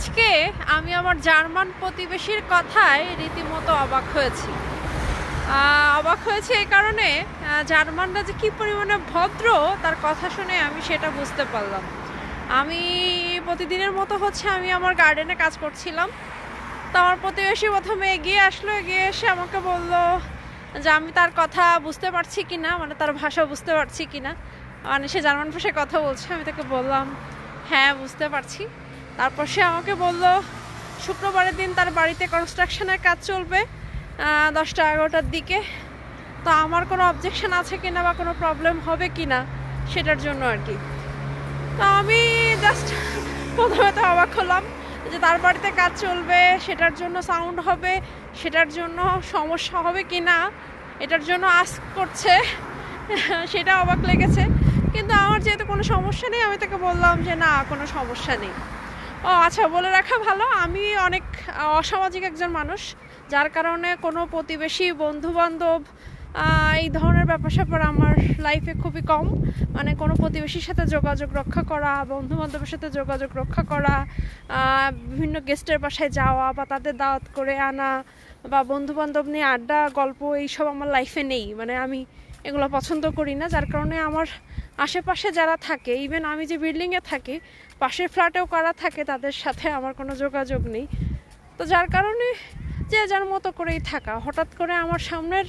আজকে আমি আমার জার্মান প্রতিবেশীর কথায় রীতিমতো অবাক হয়েছি। এই কারণে জার্মানরা যে কী পরিমাণে ভদ্র তার কথা শুনে আমি সেটা বুঝতে পারলাম। আমি প্রতিদিনের মতো আমি আমার গার্ডেনে কাজ করছিলাম। তো আমার প্রতিবেশী প্রথমে এগিয়ে আসলো, এগিয়ে এসে আমাকে বলল যে আমি তার কথা বুঝতে পারছি কি না, মানে তার ভাষা বুঝতে পারছি কি না, মানে সে জার্মান ভাষায় কথা বলছে। আমি তাকে বললাম হ্যাঁ বুঝতে পারছি। তারপর সে আমাকে বলল শুক্রবারের দিন তার বাড়িতে কনস্ট্রাকশনের কাজ চলবে 10টা-11টার দিকে। তো আমার কোনো অবজেকশন আছে কিনা বা কোনো প্রবলেম হবে কিনা সেটার জন্য আর কি। তো আমি জাস্ট প্রথমে তো অবাক হলাম যে তার বাড়িতে কাজ চলবে, সেটার জন্য সাউন্ড হবে, সেটার জন্য সমস্যা হবে কিনা এটার জন্য আস্ক করছে, সেটা অবাক লেগেছে। কিন্তু আমার যেহেতু কোনো সমস্যা নেই, আমি তাকে বললাম যে না কোনো সমস্যা নেই। ও আচ্ছা, বলে রাখা ভালো আমি অনেক অসামাজিক একজন মানুষ, যার কারণে কোনো প্রতিবেশী বন্ধুবান্ধব এই ধরনের ব্যাপার স্যাপার আমার লাইফে খুবই কম। মানে কোনো প্রতিবেশীর সাথে যোগাযোগ রক্ষা করা, বন্ধুবান্ধবের সাথে যোগাযোগ রক্ষা করা, বিভিন্ন গেস্টের বাসায় যাওয়া বা তাদের দাওয়াত করে আনা বা বন্ধুবান্ধব নিয়ে আড্ডা গল্প এইসব আমার লাইফে নেই। মানে আমি এগুলো পছন্দ করি না, যার কারণে আমার আশেপাশে যারা থাকে, ইভেন আমি যে বিল্ডিংয়ে থাকি পাশের ফ্ল্যাটেও কারা থাকে তাদের সাথে আমার কোনো যোগাযোগ নেই। তো যার কারণে যে যার মতো করেই থাকা। হঠাৎ করে আমার সামনের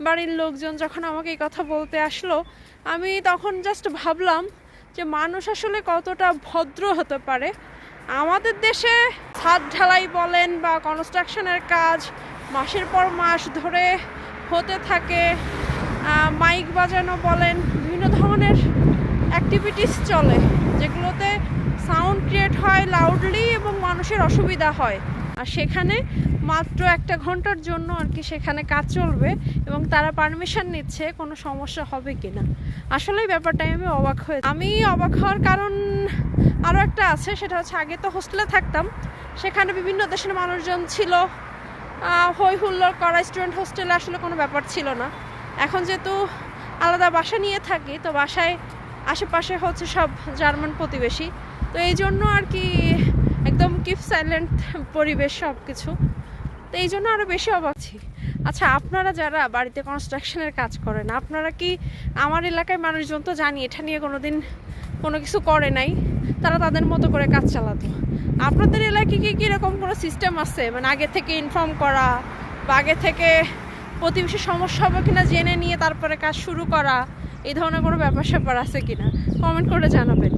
বাড়ির লোকজন যখন আমাকে এই কথা বলতে আসলো, আমি তখন জাস্ট ভাবলাম যে মানুষ আসলে কতটা ভদ্র হতে পারে। আমাদের দেশে ছাদ ঢালাই বলেন বা কনস্ট্রাকশনের কাজ মাসের পর মাস ধরে হতে থাকে, মাইক বাজানো বলেন, বিভিন্ন ধরনের অ্যাক্টিভিটিস চলে যেগুলোতে সাউন্ড ক্রিয়েট হয় লাউডলি এবং মানুষের অসুবিধা হয়। আর সেখানে মাত্র 1 ঘন্টার জন্য আর কি সেখানে কাজ চলবে এবং তারা পারমিশন নিচ্ছে কোনো সমস্যা হবে কি না। আসলে ব্যাপারটাই আমি অবাক হওয়ার কারণ আরও একটা আছে, সেটা হচ্ছে আগে তো হোস্টেলে থাকতাম, সেখানে বিভিন্ন দেশের মানুষজন ছিল, হই হুল্লোড় করা, স্টুডেন্ট হোস্টেলে আসলে কোনো ব্যাপার ছিল না। এখন যেহেতু আলাদা বাসা নিয়ে থাকি, তো বাসায় আশেপাশে সব জার্মান প্রতিবেশী, তো এই জন্য আর কি একদম কিপ সাইলেন্ট পরিবেশ সব কিছু। তো এই জন্য আরও বেশি অবাকছি। আচ্ছা, আপনারা যারা বাড়িতে কনস্ট্রাকশনের কাজ করেন, আপনারা কি, আমার এলাকায় মানুষজন তো জানি এটা নিয়ে কোনোদিন কোনো কিছু করে নাই, তারা তাদের মতো করে কাজ চালাতো। আপনাদের এলাকায় কি কীরকম কোনো সিস্টেম আছে, মানে আগে থেকে ইনফর্ম করা বা আগে থেকে প্রতিবেশী সমস্যা হবে কিনা জেনে নিয়ে তারপরে কাজ শুরু করা, এই ধরনের কোনো ব্যাপার স্যাপার আছে কিনা কমেন্ট করে জানাবেন।